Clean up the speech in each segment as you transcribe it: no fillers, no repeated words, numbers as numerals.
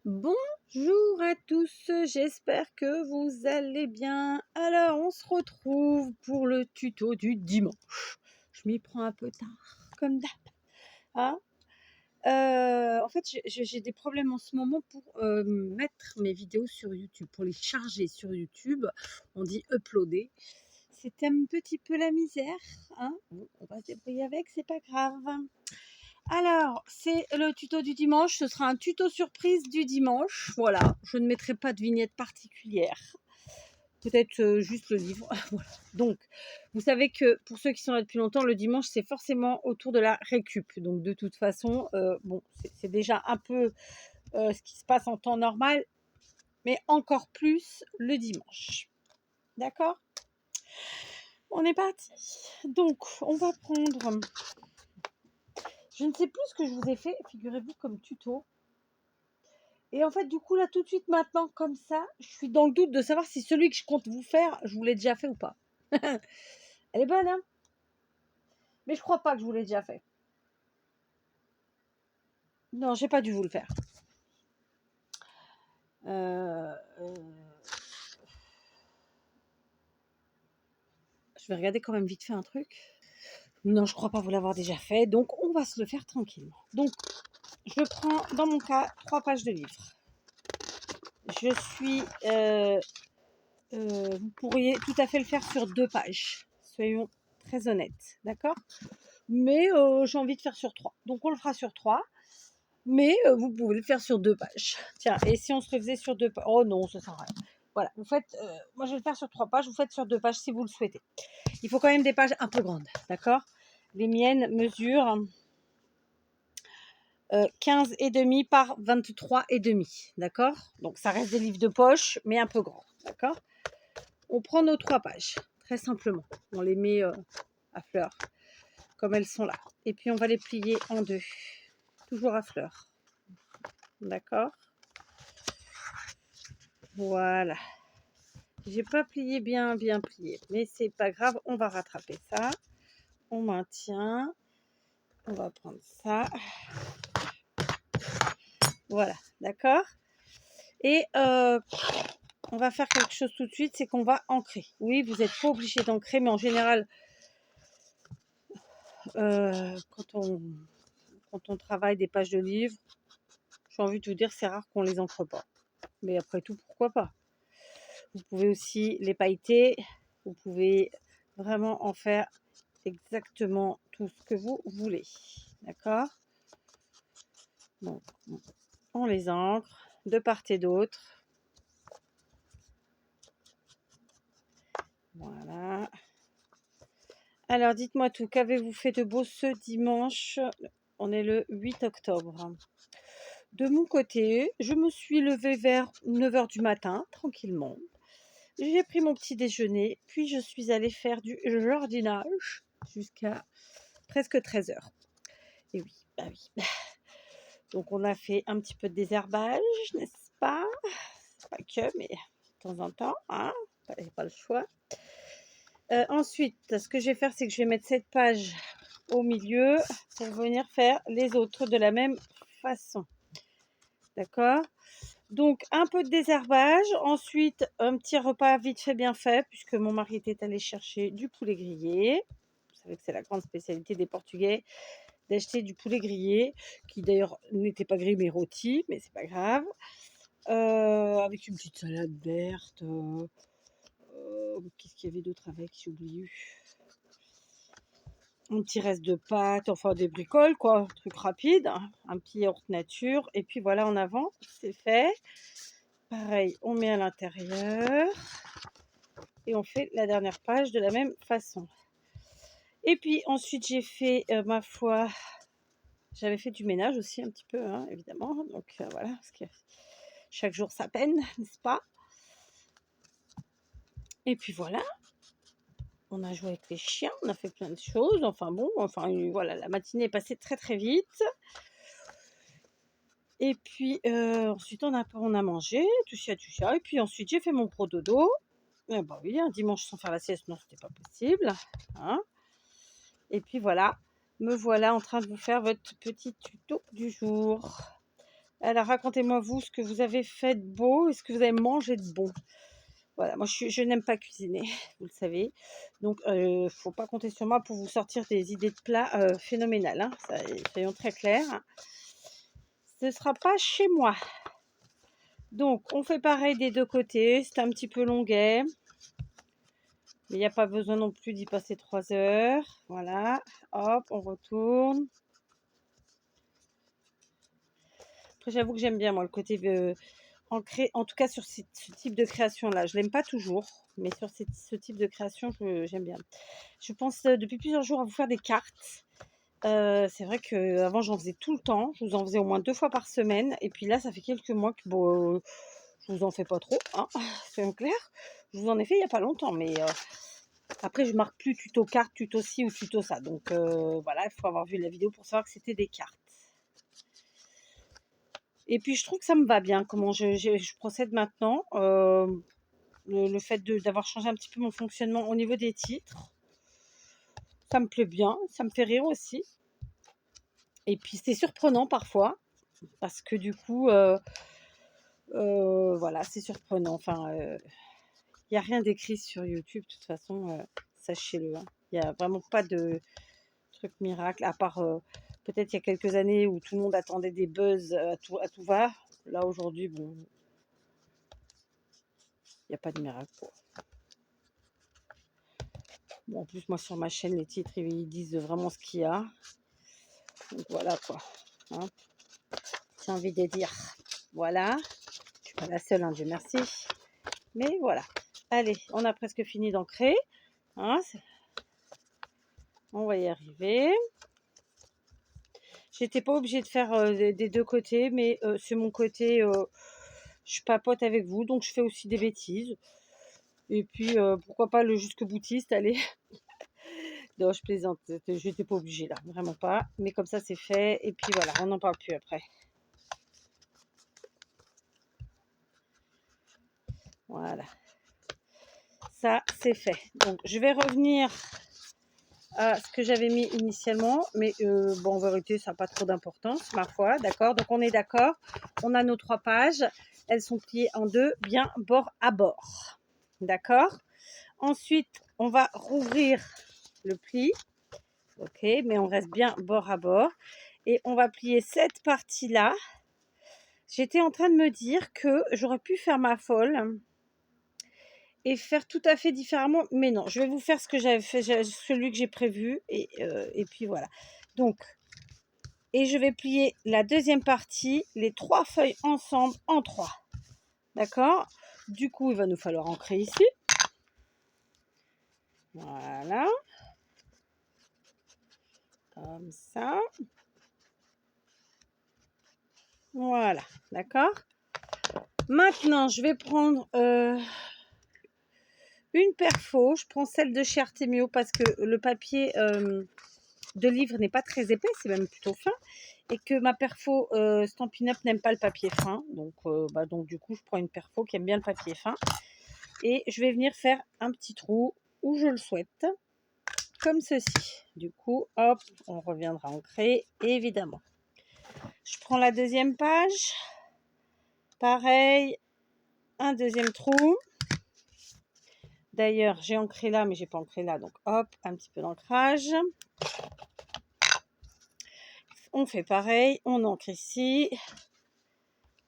Bonjour à tous, j'espère que vous allez bien. Alors, on se retrouve pour le tuto du dimanche. Je m'y prends un peu tard, comme d'hab. Hein. En fait, j'ai des problèmes en ce moment pour mettre mes vidéos sur YouTube, pour les charger sur YouTube. On dit uploader. C'est un petit peu la misère. Hein. Bon, on va se débrouiller avec, c'est pas grave. Alors, c'est le tuto du dimanche. Ce sera un tuto surprise du dimanche. Voilà, je ne mettrai pas de vignette particulière. Peut-être juste le livre. Voilà. Donc, vous savez que pour ceux qui sont là depuis longtemps, le dimanche, c'est forcément autour de la récup. Donc, de toute façon, bon, c'est déjà un peu ce qui se passe en temps normal, mais encore plus le dimanche. D'accord? On est parti. Donc, on va prendre... Je ne sais plus ce que je vous ai fait, figurez-vous, comme tuto. Et en fait, du coup, là, tout de suite, maintenant, comme ça, je suis dans le doute de savoir si celui que je compte vous faire, je vous l'ai déjà fait ou pas. Elle est bonne, hein? Mais je crois pas que je vous l'ai déjà fait. Non, j'ai pas dû vous le faire. Je vais regarder quand même vite fait un truc. Non, je crois pas vous l'avoir déjà fait. Donc, on va se le faire tranquillement. Donc, je prends, dans mon cas, 3 pages de livre. Je suis... vous pourriez tout à fait le faire sur 2 pages. Soyons très honnêtes, d'accord? Mais j'ai envie de faire sur 3. Donc, on le fera sur 3. Mais vous pouvez le faire sur 2 pages. Tiens, et si on se le faisait sur 2 pages? Oh non, ça sert à rien. Voilà, vous faites... moi, je vais le faire sur 3 pages. Vous faites sur 2 pages si vous le souhaitez. Il faut quand même des pages un peu grandes, d'accord? Les miennes mesurent 15,5 par 23,5, d'accord? Donc, ça reste des livres de poche, mais un peu grands, d'accord? On prend nos 3 pages, très simplement. On les met à fleur, comme elles sont là. Et puis, on va les plier en 2, toujours à fleur. D'accord? Voilà. J'ai pas plié bien plié, mais c'est pas grave, on va rattraper ça. On maintient. On va prendre ça. Voilà, d'accord? Et on va faire quelque chose tout de suite, c'est qu'on va ancrer. Oui, vous n'êtes pas obligé d'ancrer, mais en général, quand on travaille des pages de livres, j'ai envie de vous dire, c'est rare qu'on les ancre pas. Mais après tout, pourquoi pas? Vous pouvez aussi les pailleter. Vous pouvez vraiment en faire exactement tout ce que vous voulez. D'accord? Donc, on les ancre de part et d'autre. Voilà. Alors, dites-moi tout. Qu'avez-vous fait de beau ce dimanche? On est le 8 octobre. De mon côté, je me suis levée vers 9 h du matin, tranquillement. J'ai pris mon petit déjeuner, puis je suis allée faire du jardinage jusqu'à presque 13 h. Et oui, bah oui. Donc, on a fait un petit peu de désherbage, n'est-ce pas? Pas que, mais de temps en temps, hein, pas le choix. Ensuite, ce que je vais faire, c'est que je vais mettre cette page au milieu pour venir faire les autres de la même façon. D'accord? Donc, un peu de désherbage. Ensuite, un petit repas vite fait, bien fait, puisque mon mari était allé chercher du poulet grillé. Vous savez que c'est la grande spécialité des Portugais, d'acheter du poulet grillé, qui d'ailleurs n'était pas grillé mais rôti, mais c'est pas grave. Avec une petite salade verte. Qu'est-ce qu'il y avait d'autre avec? J'ai oublié. Un petit reste de pâtes, enfin des bricoles, quoi, un truc rapide. Un petit yaourt nature. Et puis voilà, en avant, c'est fait. Pareil, on met à l'intérieur. Et on fait la dernière page de la même façon. Et puis ensuite, j'ai fait, ma foi, j'avais fait du ménage aussi un petit peu, hein, évidemment. Donc voilà, parce que chaque jour sa peine, n'est-ce pas? Et puis voilà, on a joué avec les chiens, on a fait plein de choses. Enfin bon, voilà, la matinée est passée très très vite. Et puis ensuite, on a mangé, tout ça. Et puis ensuite, j'ai fait mon gros dodo. Bah oui, un dimanche sans faire la sieste, non, c'était pas possible. Hein. Et puis voilà, me voilà en train de vous faire votre petit tuto du jour. Alors, racontez-moi, vous, ce que vous avez fait de beau et ce que vous avez mangé de bon. Voilà, moi, je n'aime pas cuisiner, vous le savez. Donc, faut pas compter sur moi pour vous sortir des idées de plats phénoménales. Hein. Ça, soyons très clairs. Ce ne sera pas chez moi. Donc, on fait pareil des deux côtés. C'est un petit peu longuet. Mais il n'y a pas besoin non plus d'y passer 3 heures. Voilà. Hop, on retourne. Après, j'avoue que j'aime bien, moi, le côté ancré, en tout cas sur ce type de création-là. Je l'aime pas toujours, mais sur ce type de création, j'aime bien. Je pense depuis plusieurs jours à vous faire des cartes. C'est vrai qu'avant, j'en faisais tout le temps. Je vous en faisais au moins 2 fois par semaine. Et puis là, ça fait quelques mois que bon, je vous en fais pas trop, hein, soyons clairs. Je vous en ai fait il n'y a pas longtemps, mais après, je marque plus tuto carte, tuto ci ou tuto ça. Donc voilà, il faut avoir vu la vidéo pour savoir que c'était des cartes. Et puis, je trouve que ça me va bien comment je procède maintenant. Le fait d'avoir changé un petit peu mon fonctionnement au niveau des titres, ça me plaît bien, ça me fait rire aussi. Et puis, c'est surprenant parfois, parce que du coup, voilà, c'est surprenant. Enfin, il n'y a rien d'écrit sur YouTube, de toute façon, sachez-le. Hein. Il n'y a vraiment pas de truc miracle, à part peut-être il y a quelques années où tout le monde attendait des buzz à tout va. Là, aujourd'hui, bon, il n'y a pas de miracle. Bon, en plus, moi, sur ma chaîne, les titres, ils disent vraiment ce qu'il y a. Donc, voilà, quoi. Hein. J'ai envie de dire, voilà. Je suis pas la seule, hein, Dieu merci. Mais voilà. Allez, on a presque fini d'ancrer. Hein, on va y arriver. J'étais pas obligée de faire des deux côtés, mais c'est mon côté, je papote avec vous, donc je fais aussi des bêtises. Et puis, pourquoi pas le jusque boutiste, allez. Non, je plaisante, j'étais pas obligée là, vraiment pas. Mais comme ça, c'est fait. Et puis voilà, on n'en parle plus après. Voilà. Ça, c'est fait. Donc, je vais revenir à ce que j'avais mis initialement. Mais bon, en vérité, ça n'a pas trop d'importance, ma foi. D'accord. Donc, on est d'accord. On a nos 3 pages. Elles sont pliées en 2, bien bord à bord. D'accord. Ensuite, on va rouvrir le pli. Ok, mais on reste bien bord à bord. Et on va plier cette partie-là. J'étais en train de me dire que j'aurais pu faire ma folle et faire tout à fait différemment, mais non, je vais vous faire ce que j'avais fait, celui que j'ai prévu, et puis voilà. Donc, et je vais plier la deuxième partie, les 3 feuilles ensemble en 3. D'accord? Du coup, il va nous falloir ancrer ici. Voilà. Comme ça. Voilà, d'accord? Maintenant, je vais prendre une perfo. Je prends celle de chez Artemio parce que le papier de livre n'est pas très épais, c'est même plutôt fin. Et que ma perfo Stampin' Up n'aime pas le papier fin. Donc du coup, je prends une perfo qui aime bien le papier fin. Et je vais venir faire un petit trou où je le souhaite. Comme ceci. Du coup, hop, on reviendra ancrer, évidemment. Je prends la deuxième page. Pareil, un deuxième trou. D'ailleurs, j'ai ancré là, mais j'ai pas ancré là. Donc, hop, un petit peu d'ancrage. On fait pareil. On ancre ici.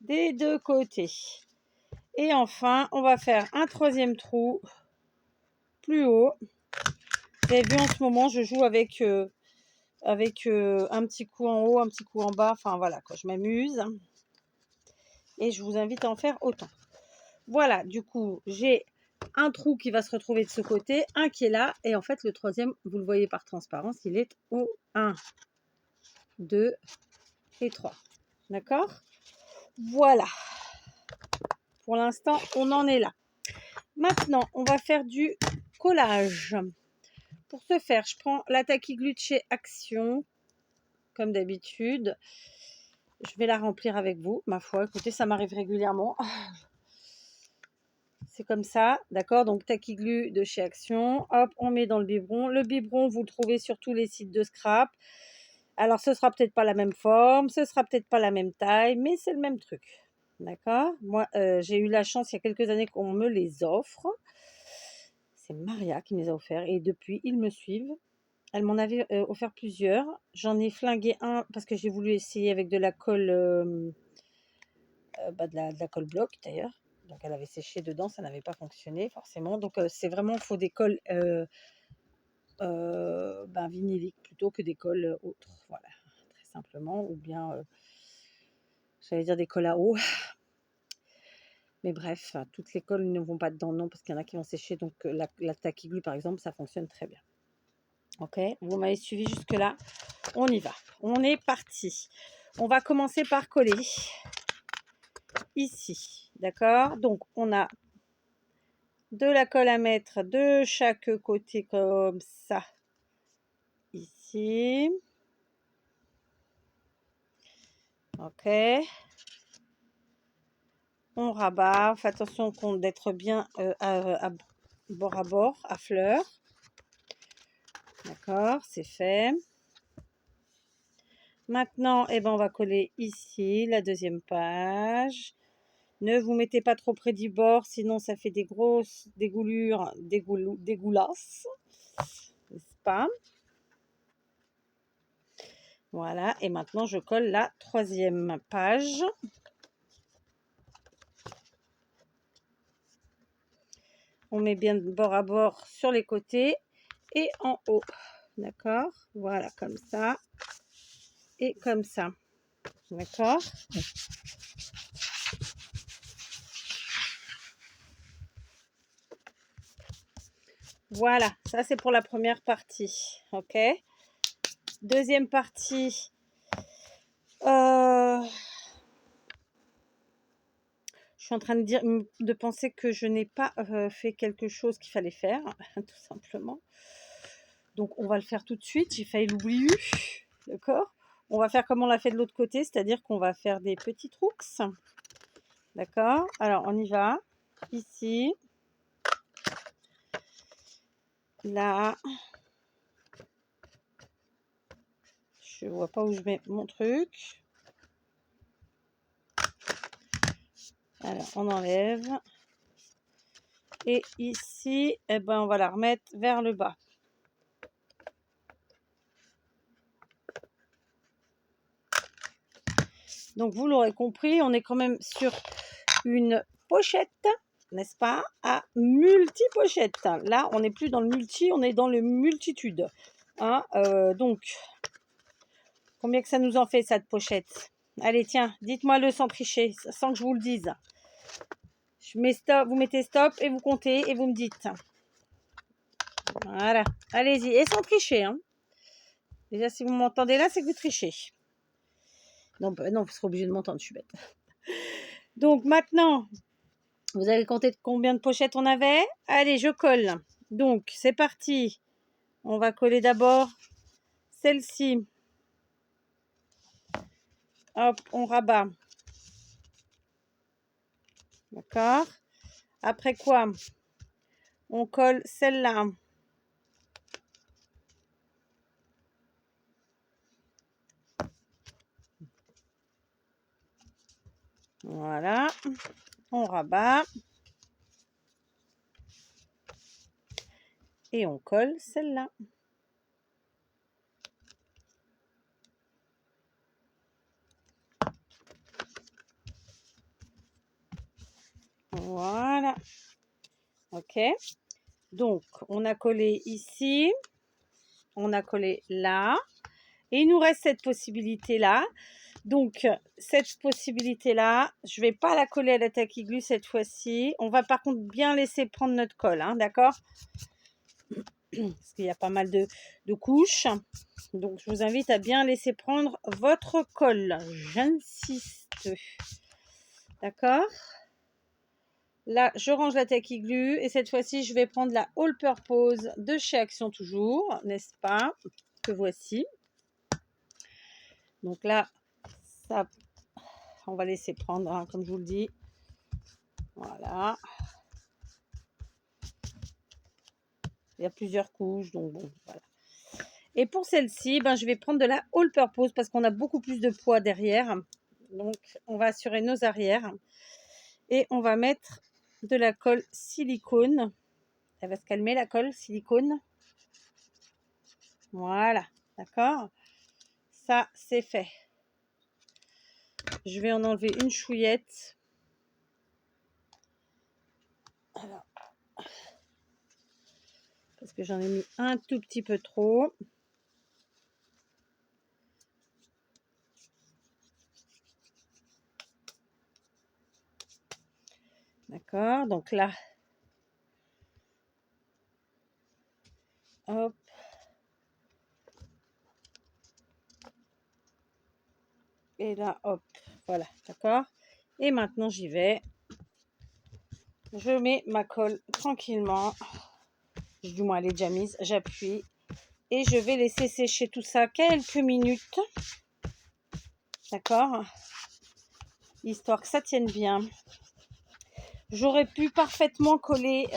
Des deux côtés. Et enfin, on va faire un troisième trou plus haut. Vous avez vu, en ce moment, je joue avec un petit coup en haut, un petit coup en bas. Enfin, voilà, quoi, je m'amuse. Et je vous invite à en faire autant. Voilà, du coup, j'ai un trou qui va se retrouver de ce côté, un qui est là. Et en fait, le troisième, vous le voyez par transparence, il est au 1, 2 et 3. D'accord? Voilà. Pour l'instant, on en est là. Maintenant, on va faire du collage. Pour ce faire, je prends la Tacky Glue de chez Action, comme d'habitude. Je vais la remplir avec vous, ma foi. Écoutez, ça m'arrive régulièrement. C'est comme ça, d'accord? Donc, Tacky Glue de chez Action. Hop, on met dans le biberon. Le biberon, vous le trouvez sur tous les sites de scrap. Alors, ce sera peut-être pas la même forme, ce sera peut-être pas la même taille, mais c'est le même truc. D'accord? Moi, j'ai eu la chance il y a quelques années qu'on me les offre. C'est Maria qui me les a offerts et depuis, ils me suivent. Elle m'en avait offert plusieurs. J'en ai flingué un parce que j'ai voulu essayer avec de la colle, de la colle bloc d'ailleurs. Donc elle avait séché dedans, ça n'avait pas fonctionné forcément. Donc c'est vraiment, faut des colles vinyliques plutôt que des colles autres. Voilà, très simplement. Ou bien, j'allais dire des colles à eau. Mais bref, toutes les colles ne vont pas dedans, non, parce qu'il y en a qui vont sécher. Donc la tacky glue, par exemple, ça fonctionne très bien. Ok, vous m'avez suivi jusque-là. On y va. On est parti. On va commencer par coller ici. D'accord? Donc, on a de la colle à mettre de chaque côté comme ça. Ici. Ok. On rabat. Faites attention d'être bien à bord, à fleur. D'accord, c'est fait. Maintenant, eh ben, on va coller ici la deuxième page. Ne vous mettez pas trop près du bord, sinon ça fait des grosses dégoulures, dégoulasses, n'est-ce pas? Voilà, et maintenant je colle la troisième page. On met bien bord à bord sur les côtés et en haut. D'accord? Voilà, comme ça et comme ça. D'accord? Voilà, ça c'est pour la première partie. Ok? Deuxième partie. Je suis en train de penser que je n'ai pas fait quelque chose qu'il fallait faire, tout simplement. Donc, on va le faire tout de suite. J'ai failli l'oublier. D'accord? On va faire comme on l'a fait de l'autre côté, c'est-à-dire qu'on va faire des petits trous. D'accord? Alors, on y va. Ici. Là. Je vois pas où je mets mon truc. Alors, on enlève. Et ici, eh ben, on va la remettre vers le bas. Donc, vous l'aurez compris, on est quand même sur une pochette, n'est-ce pas, à multi-pochette. Là, on n'est plus dans le multi, on est dans le multitude. Hein, donc, combien que ça nous en fait, cette pochette? Allez, tiens, dites-moi-le sans tricher, sans que je vous le dise. Je mets stop, vous mettez stop et vous comptez et vous me dites. Voilà, allez-y, et sans tricher. Hein. Déjà, si vous m'entendez là, c'est que vous trichez. Non, non, vous serez obligé de m'entendre, je suis bête. Donc, maintenant, vous avez compté combien de pochettes on avait? Allez, je colle. Donc, c'est parti. On va coller d'abord celle-ci. Hop, on rabat. D'accord? Après quoi? On colle celle-là. Voilà. On rabat. Et on colle celle-là. Voilà. Ok. Donc, on a collé ici. On a collé là. Et il nous reste cette possibilité-là. Donc, cette possibilité-là, je ne vais pas la coller à la tacky glue cette fois-ci. On va par contre bien laisser prendre notre colle, hein, d'accord? Parce qu'il y a pas mal de couches. Donc, je vous invite à bien laisser prendre votre colle. J'insiste. D'accord? Là, je range la tacky glue. Et cette fois-ci, je vais prendre la All Purpose de chez Action Toujours, n'est-ce pas? Que voici. Donc là, ça, on va laisser prendre, hein, comme je vous le dis. Voilà. Il y a plusieurs couches, donc bon, voilà. Et pour celle-ci, ben, je vais prendre de la all purpose parce qu'on a beaucoup plus de poids derrière. Donc, on va assurer nos arrières. Et on va mettre de la colle silicone. Elle va se calmer, la colle silicone. Voilà, d'accord. Ça, c'est fait. Je vais en enlever une chouillette. Alors, parce que j'en ai mis un tout petit peu trop. D'accord, donc là, hop. Et là, hop, voilà, d'accord. Et maintenant, j'y vais. Je mets ma colle tranquillement. Du moins, elle est déjà mise. J'appuie. Et je vais laisser sécher tout ça quelques minutes. D'accord, histoire que ça tienne bien. J'aurais pu parfaitement coller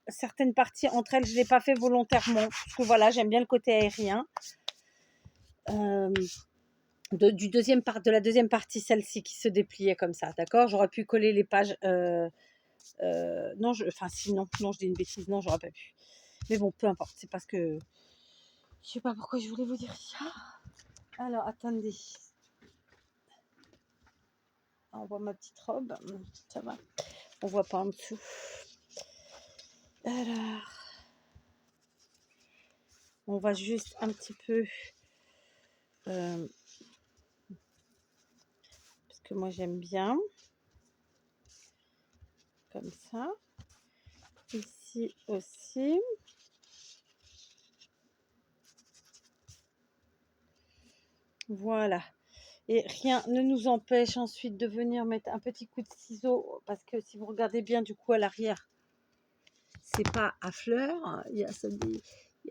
certaines parties entre elles. Je ne l'ai pas fait volontairement. Parce que voilà, j'aime bien le côté aérien. De la deuxième partie, celle-ci qui se dépliait comme ça. D'accord, j'aurais pu coller les pages. Non, sinon, non, je dis une bêtise. Non, j'aurais pas pu. Mais bon, peu importe. C'est parce que je sais pas pourquoi je voulais vous dire ça. Alors, attendez. On voit ma petite robe. Ça va. On voit pas en dessous. Alors, on va juste un petit peu... parce que moi, j'aime bien. Comme ça. Ici aussi. Voilà. Et rien ne nous empêche ensuite de venir mettre un petit coup de ciseau. Parce que si vous regardez bien du coup à l'arrière, c'est pas à fleurs. Il y a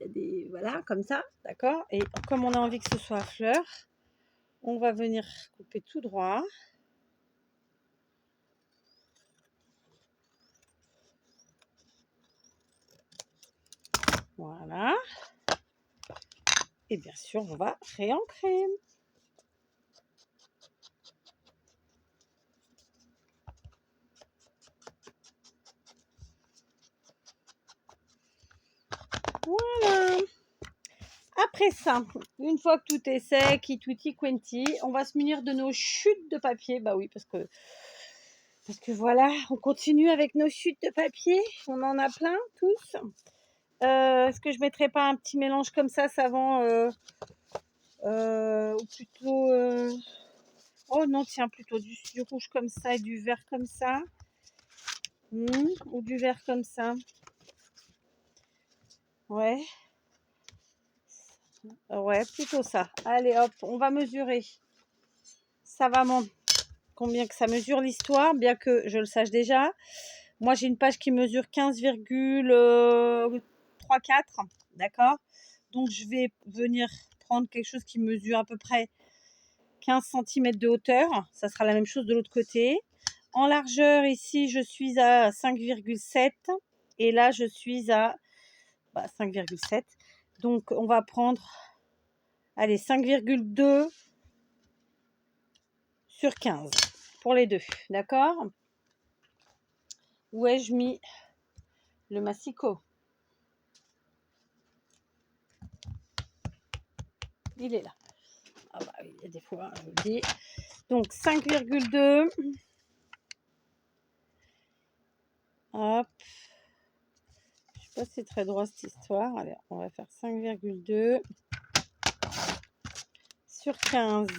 des voilà, comme ça. D'accord. Et comme on a envie que ce soit à fleurs, on va venir couper tout droit. Voilà. Et bien sûr, on va réancrer. Voilà. Après ça, une fois que tout est sec, tutti quanti, on va se munir de nos chutes de papier. Bah oui, parce que voilà, on continue avec nos chutes de papier. On en a plein, tous. Est-ce que je mettrais pas un petit mélange comme ça, savon ou plutôt... oh non, tiens, plutôt du rouge comme ça et du vert comme ça. Ou du vert comme ça. Ouais. Ouais, plutôt ça. Allez, hop, on va mesurer. Savamment. Combien que ça mesure l'histoire, bien que je le sache déjà. Moi, j'ai une page qui mesure 15,34. D'accord. Donc, je vais venir prendre quelque chose qui mesure à peu près 15 cm de hauteur. Ça sera la même chose de l'autre côté. En largeur, ici, je suis à 5,7. Et là, je suis à 5,7. Donc, on va prendre, allez, 5,2 sur 15 pour les deux. D'accord. Où ai-je mis le massicot? Il est là. Ah bah oui, il y a des fois, je vous le dis. Donc 5,2. Hop. Je sais pas si c'est très droit cette histoire. Allez, on va faire 5,2 sur 15.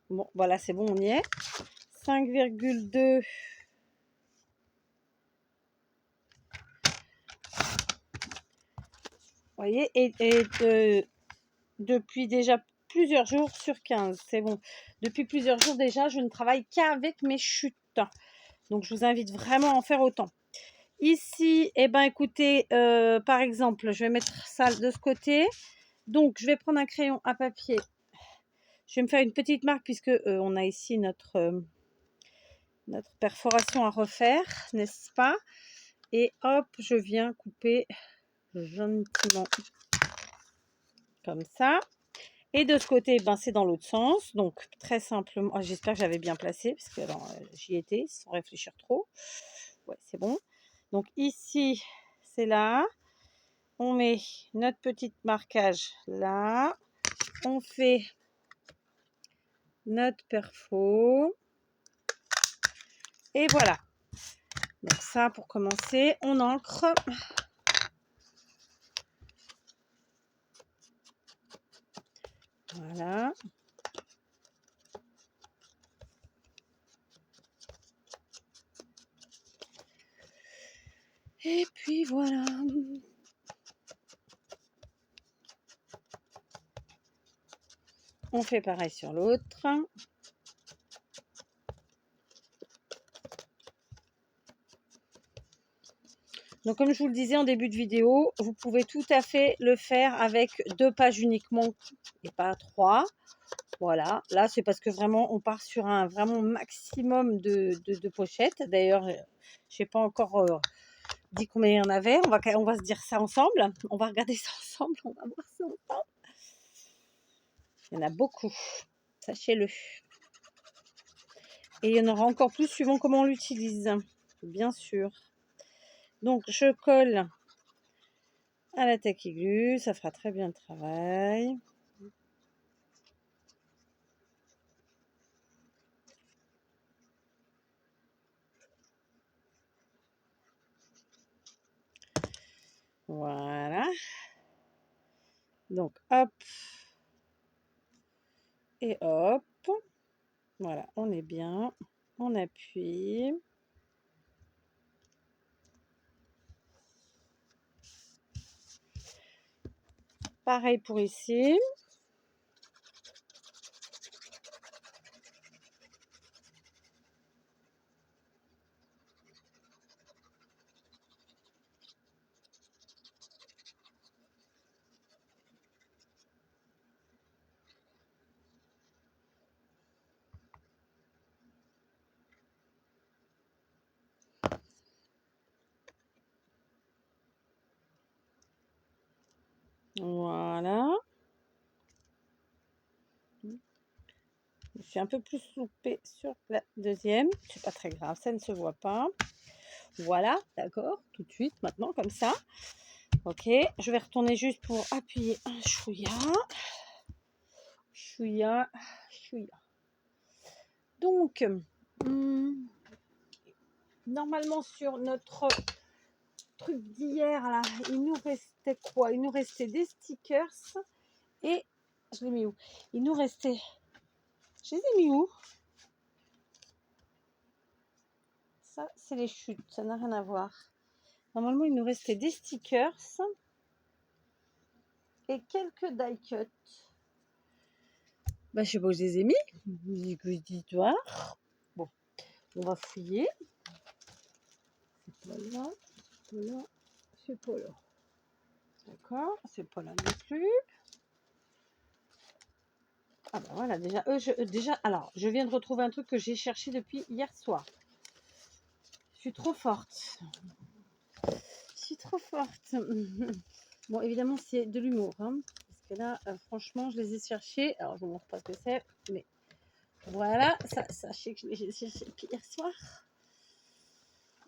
Bon, voilà, c'est bon, on y est. 5,2. Vous voyez, et depuis déjà plusieurs jours sur 15. C'est bon. Depuis plusieurs jours déjà, je ne travaille qu'avec mes chutes. Donc, je vous invite vraiment à en faire autant. Ici, eh ben, écoutez, par exemple, je vais mettre ça de ce côté. Donc, je vais prendre un crayon à papier. Je vais me faire une petite marque puisque on a ici notre perforation à refaire, n'est-ce pas? Et hop, je viens couper gentiment comme ça. Et de ce côté, ben, c'est dans l'autre sens. Donc, très simplement, j'espère que j'avais bien placé, parce que j'y étais sans réfléchir trop. Ouais, c'est bon. Donc, ici, c'est là. On met notre petit marquage là. On fait notre perfo. Et voilà. Donc, ça, pour commencer, on ancre. Voilà. Et puis voilà. On fait pareil sur l'autre. Donc comme je vous le disais en début de vidéo, vous pouvez tout à fait le faire avec 2 pages uniquement et pas 3. Voilà, là c'est parce que vraiment on part sur un vraiment maximum de pochettes. D'ailleurs, je n'ai pas encore dit combien il y en avait. On va se dire ça ensemble. On va regarder ça ensemble. On va voir ça ensemble. Il y en a beaucoup, sachez-le. Et il y en aura encore plus suivant comment on l'utilise, bien sûr. Donc je colle à la taque aiguë, ça fera très bien le travail. Voilà. Donc hop. Et hop. Voilà, on est bien. On appuie. Pareil pour ici. Voilà. Je suis un peu plus loupée sur la deuxième. C'est pas très grave, ça ne se voit pas. Voilà, d'accord, tout de suite, maintenant, comme ça. Ok, je vais retourner juste pour appuyer un chouïa. Chouïa, chouïa. Donc, normalement, sur notre truc d'hier, là, il nous restait quoi? Il nous restait des stickers et je l'ai mis où? Il nous restait, je les ai mis où? Ça, c'est les chutes, ça n'a rien à voir. Normalement, il nous restait des stickers et quelques die cuts. Bah, je sais pas où je les ai mis. Histoire. Bon, on va fouiller. C'est pas là, c'est pas là, c'est pas là. D'accord, c'est pas là non plus. Ah bah voilà, déjà, alors, je viens de retrouver un truc que j'ai cherché depuis hier soir. Je suis trop forte. Je suis trop forte. Bon, évidemment, c'est de l'humour. Hein, parce que là, franchement, je les ai cherchés. Alors, je ne vous montre pas ce que c'est. Mais voilà, ça, sachez que je les ai cherchés depuis hier soir.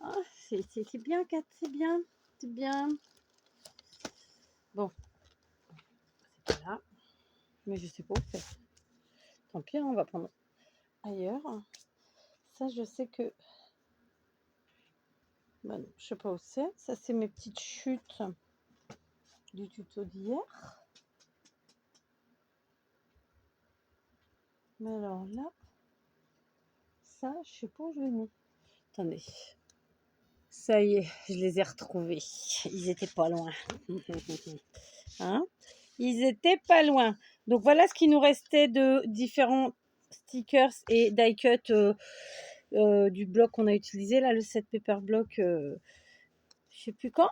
Ah, c'est bien, Kat, c'est bien. C'est bien. Bon, c'est pas là. Mais je sais pas où c'est. Tant pis, on va prendre ailleurs. Ça, je sais que... Bah non, je sais pas où c'est. Ça, c'est mes petites chutes du tuto d'hier. Mais alors là, ça, je sais pas où je l'ai mis. Attendez. Ça y est, je les ai retrouvés. Ils étaient pas loin. Hein? Ils étaient pas loin. Donc voilà ce qui nous restait de différents stickers et die cut du bloc qu'on a utilisé là, le set paper block. Je sais plus quand.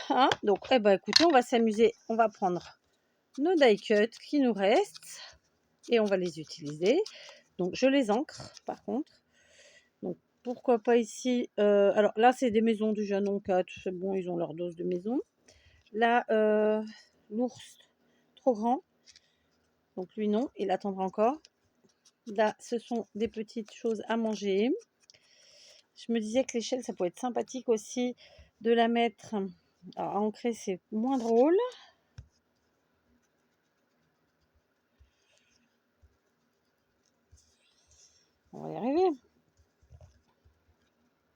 Hein? Donc eh ben, écoutez, on va s'amuser. On va prendre nos die cut qui nous restent et on va les utiliser. Donc je les ancre par contre. Donc Pourquoi pas ici, alors là, c'est des maisons déjà, donc c'est bon, ils ont leur dose de maison. Là, l'ours, trop grand, donc lui non, il attendra encore. Là, ce sont des petites choses à manger. Je me disais que l'échelle, ça pourrait être sympathique aussi de la mettre. Alors, à ancrer, c'est moins drôle. On va y arriver.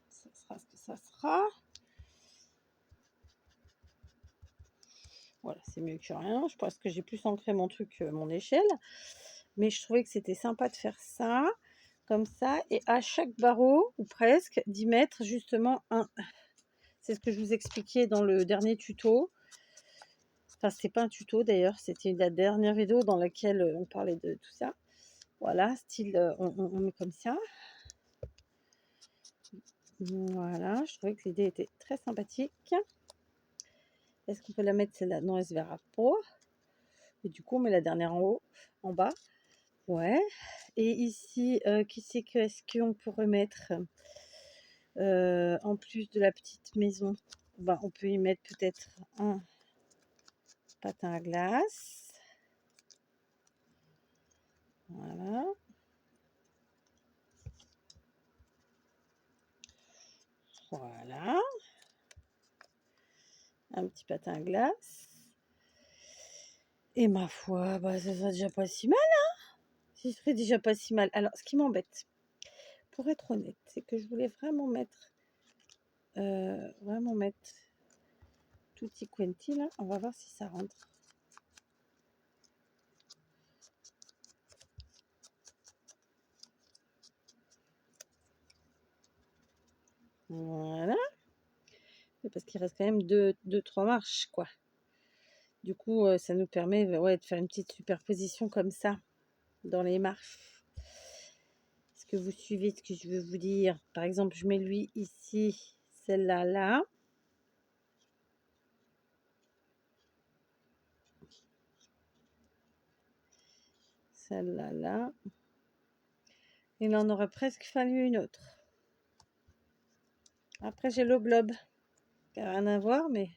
Ça sera ce que ça sera. Voilà, c'est mieux que rien. Je pense que j'ai plus ancré mon truc, mon échelle. Mais je trouvais que c'était sympa de faire ça, comme ça. Et à chaque barreau, ou presque, d'y mettre justement un. C'est ce que je vous expliquais dans le dernier tuto. Enfin, c'est pas un tuto d'ailleurs, c'était la dernière vidéo dans laquelle on parlait de tout ça. Voilà, style, on met comme ça. Voilà, je trouvais que l'idée était très sympathique. Est-ce qu'on peut la mettre celle-là? Non, elle se verra pas. Et du coup, on met la dernière en haut, en bas. Ouais. Et ici, est-ce qu'on pourrait mettre en plus de la petite maison? Ben, on peut y mettre peut-être un patin à glace. Voilà. Voilà. Un petit patin à glace. Et ma foi, bah, ça serait déjà pas si mal, hein? Ce serait déjà pas si mal. Alors, ce qui m'embête, pour être honnête, c'est que je voulais vraiment mettre tutti quanti là. On va voir si ça rentre. Voilà. Parce qu'il reste quand même deux, trois marches, quoi. Du coup, ça nous permet de faire une petite superposition comme ça dans les marches. Est-ce que vous suivez ce que je veux vous dire? Par exemple, je mets lui ici, celle-là là. Celle-là là. Il en aurait presque fallu une autre. Après, j'ai le globe. Qui n'a rien à voir, mais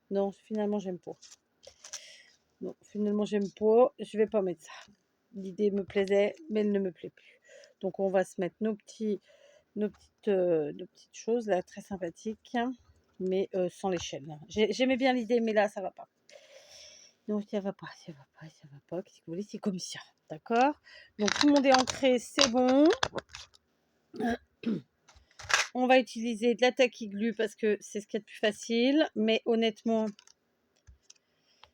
non, finalement, j'aime pas. Non, finalement, j'aime pas. Je vais pas mettre ça. L'idée me plaisait, mais elle ne me plaît plus. Donc, on va se mettre nos petites choses là, très sympathiques, mais sans l'échelle. J'aimais bien l'idée, mais là, ça va pas. Non, ça va pas, ça va pas, ça va pas. Qu'est-ce que vous voulez? C'est comme ça. D'accord? Donc, tout le monde est ancré, c'est bon. On va utiliser de la tacky glue parce que c'est ce qu'il y a de plus facile. Mais honnêtement,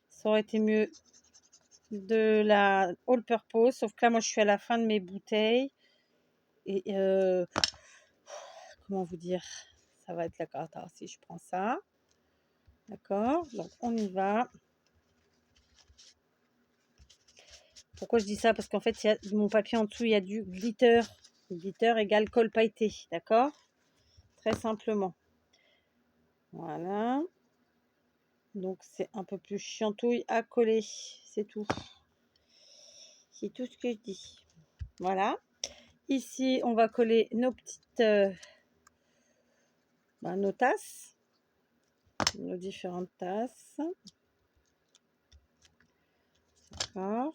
ça aurait été mieux de la all purpose. Sauf que là, moi, je suis à la fin de mes bouteilles. Et comment vous dire? Ça va être la cata si je prends ça. D'accord? Donc, on y va. Pourquoi je dis ça? Parce qu'en fait, il y a mon papier en dessous, il y a du glitter. Glitter égale colle pailleté. D'accord? Très simplement. Voilà. Donc, c'est un peu plus chiantouille à coller. C'est tout. C'est tout ce que je dis. Voilà. Ici, on va coller nos petites... nos tasses. Nos différentes tasses. D'accord.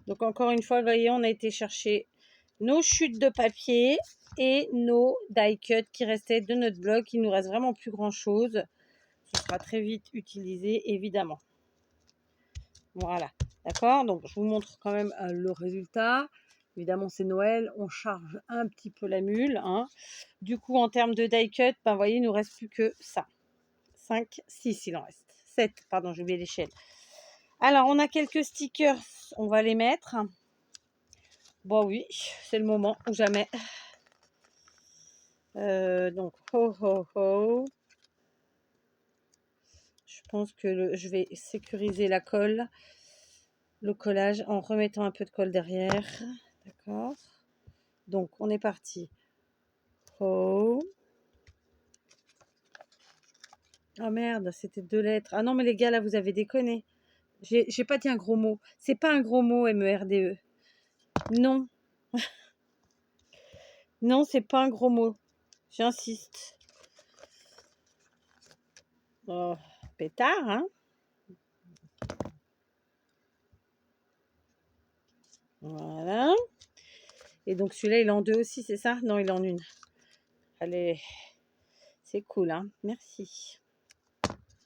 Donc, encore une fois, vous voyez, on a été chercher nos chutes de papier et nos die cuts qui restaient de notre bloc. Il nous reste vraiment plus grand chose. Ce sera très vite utilisé, évidemment. Voilà, d'accord? Donc, je vous montre quand même le résultat. Évidemment, c'est Noël. On charge un petit peu la mule, hein. Du coup, en termes de die cut, ben, vous voyez, il ne nous reste plus que ça. 5, 6, il en reste. 7, pardon, j'ai oublié l'échelle. Alors, on a quelques stickers. On va les mettre. Bon, oui, c'est le moment ou jamais. Donc, ho, ho, ho. Je pense que je vais sécuriser la colle, le collage, en remettant un peu de colle derrière. D'accord? Donc, on est parti. Ho. Ah merde, c'était 2 lettres. Ah non, mais les gars, là, vous avez déconné. J'ai pas dit un gros mot. C'est pas un gros mot, MERDE. Non, non, c'est pas un gros mot. J'insiste. Oh, pétard, hein? Voilà. Et donc celui-là, il est en 2 aussi, c'est ça? Non, il est en 1. Allez, c'est cool, hein? Merci.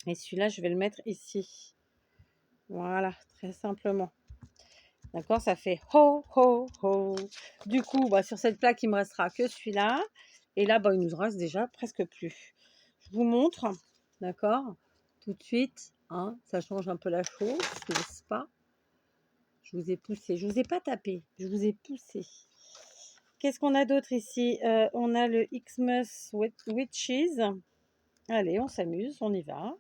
Et celui-là, je vais le mettre ici. Voilà, très simplement. D'accord, ça fait ho, ho, ho. Du coup, bah, sur cette plaque, il me restera que celui-là. Et là, bah, il nous reste déjà presque plus. Je vous montre, d'accord, tout de suite. Hein, ça change un peu la chose, n'est-ce pas? Je vous ai poussé. Je vous ai pas tapé. Je vous ai poussé. Qu'est-ce qu'on a d'autre ici? On a le Xmas Witches. Allez, on s'amuse, on y va.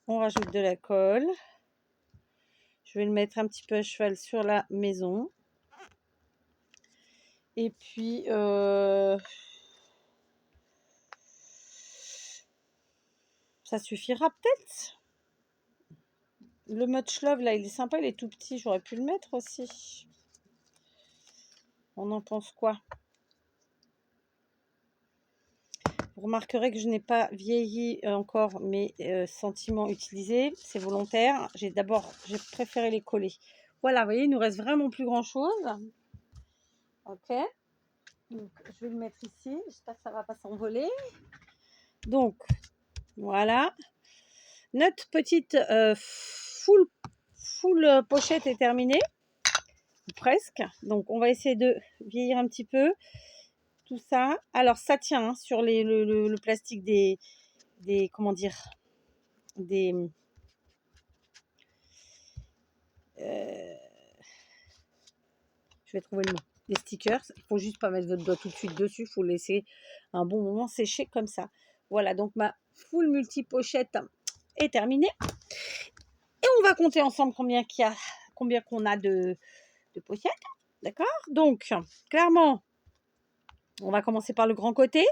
On rajoute de la colle. Je vais le mettre un petit peu à cheval sur la maison. Et puis, ça suffira peut-être. Le Much Love, là, il est sympa, il est tout petit. J'aurais pu le mettre aussi. On en pense quoi? Vous remarquerez que je n'ai pas vieilli encore mes sentiments utilisés. C'est volontaire. J'ai préféré les coller. Voilà, vous voyez, il nous reste vraiment plus grand-chose. Ok. Donc, je vais le mettre ici. J'espère que ça ne va pas s'envoler. Donc, voilà. Notre petite full pochette est terminée. Presque. Donc, on va essayer de vieillir un petit peu. Tout ça. Alors, ça tient hein, sur le plastique des comment dire, des je vais trouver le mot, des stickers. Il faut juste pas mettre votre doigt tout de suite dessus, il faut laisser un bon moment sécher comme ça. Voilà, donc ma full multi-pochette est terminée. Et on va compter ensemble combien qu'on a de pochettes. D'accord? Donc, clairement, on va commencer par le grand côté.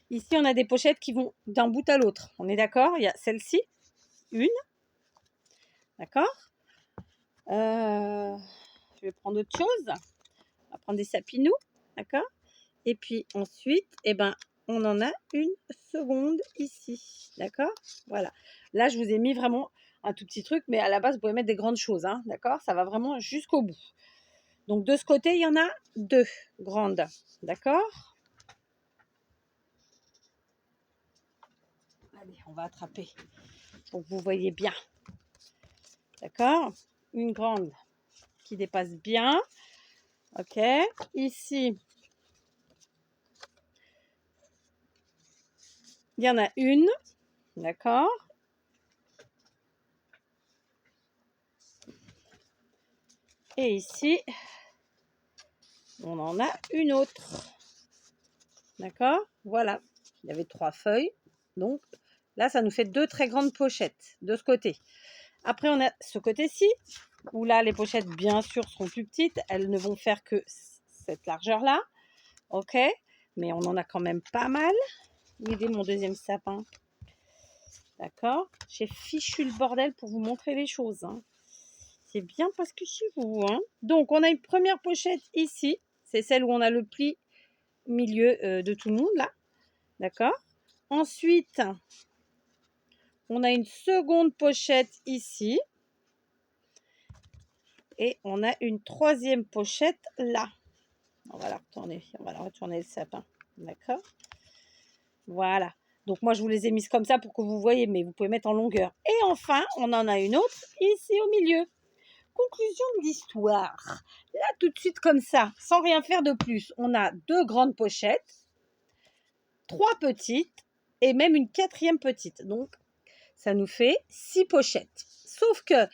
Ici, on a des pochettes qui vont d'un bout à l'autre. On est d'accord? Il y a celle-ci, une. D'accord? Je vais prendre autre chose. On va prendre des sapinous. D'accord? Et puis ensuite, eh ben, on en a une seconde ici. D'accord? Voilà. Là, je vous ai mis vraiment un tout petit truc, mais à la base, vous pouvez mettre des grandes choses. Hein, d'accord? Ça va vraiment jusqu'au bout. Donc, de ce côté, il y en a 2 grandes. D'accord? Allez, on va attraper pour que vous voyez bien. D'accord? Une grande qui dépasse bien. Ok? Ici, il y en a une. D'accord? Et ici, on en a une autre. D'accord? Voilà. Il y avait 3 feuilles. Donc, là, ça nous fait 2 très grandes pochettes de ce côté. Après, on a ce côté-ci, où là, les pochettes, bien sûr, seront plus petites. Elles ne vont faire que cette largeur-là. OK? Mais on en a quand même pas mal. Où est mon deuxième sapin? D'accord? J'ai fichu le bordel pour vous montrer les choses. Hein. C'est bien parce que chez vous. Hein. Donc, on a une première pochette ici. C'est celle où on a le pli milieu de tout le monde, là. D'accord? Ensuite, on a une seconde pochette ici. Et on a une troisième pochette là. On va la retourner le sapin. D'accord? Voilà. Donc moi, je vous les ai mises comme ça pour que vous voyez, mais vous pouvez mettre en longueur. Et enfin, on en a une autre ici au milieu. Conclusion de l'histoire. Là, tout de suite comme ça, sans rien faire de plus, on a 2 grandes pochettes, 3 petites et même une 4e petite. Donc, ça nous fait 6 pochettes. Sauf que,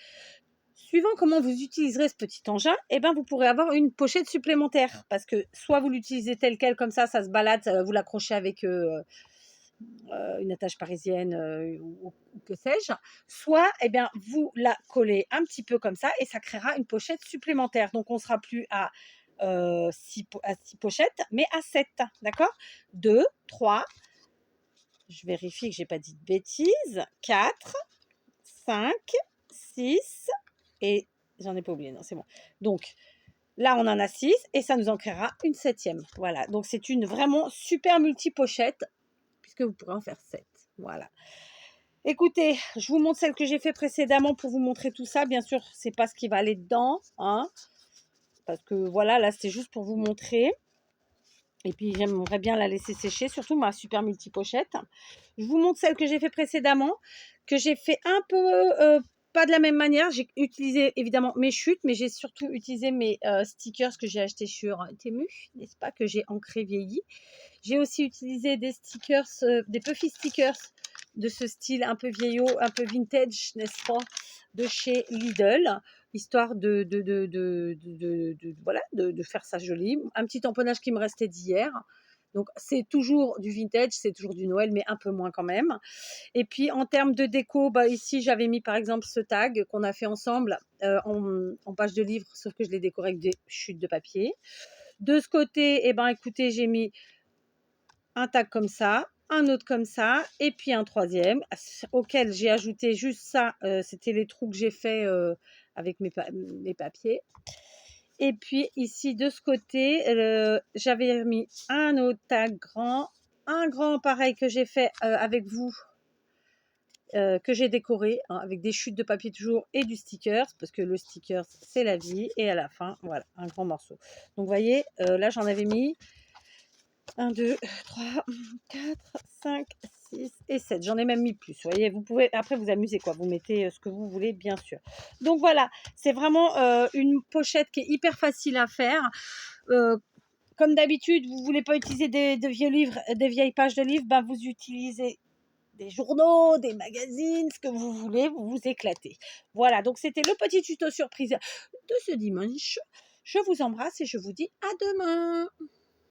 suivant comment vous utiliserez ce petit engin, eh ben, vous pourrez avoir une pochette supplémentaire. Parce que soit vous l'utilisez tel quel, comme ça se balade, vous l'accrochez avec une attache parisienne ou que sais-je. Soit, eh bien, vous la collez un petit peu comme ça et ça créera une pochette supplémentaire. Donc, on ne sera plus à 6 pochettes, mais à 7. D'accord? 2, 3, Je vérifie que j'ai pas dit de bêtises. 4, 5, 6 et j'en ai pas oublié, non, c'est bon. Donc, là, on en a 6 et ça nous en créera une 7e. Voilà, donc c'est une vraiment super multi-pochette puisque vous pourrez en faire 7. Voilà. Écoutez, je vous montre celle que j'ai fait précédemment pour vous montrer tout ça. Bien sûr, c'est pas ce qui va aller dedans, hein, parce que voilà, là, c'était juste pour vous montrer. Et puis, j'aimerais bien la laisser sécher, surtout ma super multi-pochette. Je vous montre celle que j'ai fait précédemment, que j'ai fait un peu, pas de la même manière. J'ai utilisé évidemment mes chutes, mais j'ai surtout utilisé mes stickers que j'ai achetés sur Temu, n'est-ce pas, que j'ai ancré vieilli. J'ai aussi utilisé des stickers, des puffy stickers de ce style un peu vieillot, un peu vintage, n'est-ce pas, de chez Lidl, histoire voilà, de faire ça joli. Un petit tamponnage qui me restait d'hier. Donc, c'est toujours du vintage, c'est toujours du Noël, mais un peu moins quand même. Et puis, en termes de déco, bah, ici, j'avais mis par exemple ce tag qu'on a fait ensemble en page de livre, sauf que je l'ai décoré avec des chutes de papier. De ce côté, eh ben, écoutez, j'ai mis un tag comme ça, un autre comme ça, et puis un troisième, auquel j'ai ajouté juste ça, c'était les trous que j'ai fait avec mes papiers. Et puis ici, de ce côté, j'avais mis un autre tag grand, un grand pareil que j'ai fait avec vous, que j'ai décoré hein, avec des chutes de papier toujours et du sticker, parce que le sticker, c'est la vie. Et à la fin, voilà, un grand morceau. Donc, vous voyez, là, j'en avais mis 1, 2, 3, 4, 5, 6 et 7. J'en ai même mis plus. Vous voyez, vous pouvez après vous amuser quoi. Vous mettez ce que vous voulez, bien sûr. Donc voilà, c'est vraiment une pochette qui est hyper facile à faire. Comme d'habitude, vous voulez pas utiliser de vieux livres, des vieilles pages de livres, ben vous utilisez des journaux, des magazines, ce que vous voulez, vous vous éclatez. Voilà, donc c'était le petit tuto surprise de ce dimanche. Je vous embrasse et je vous dis à demain.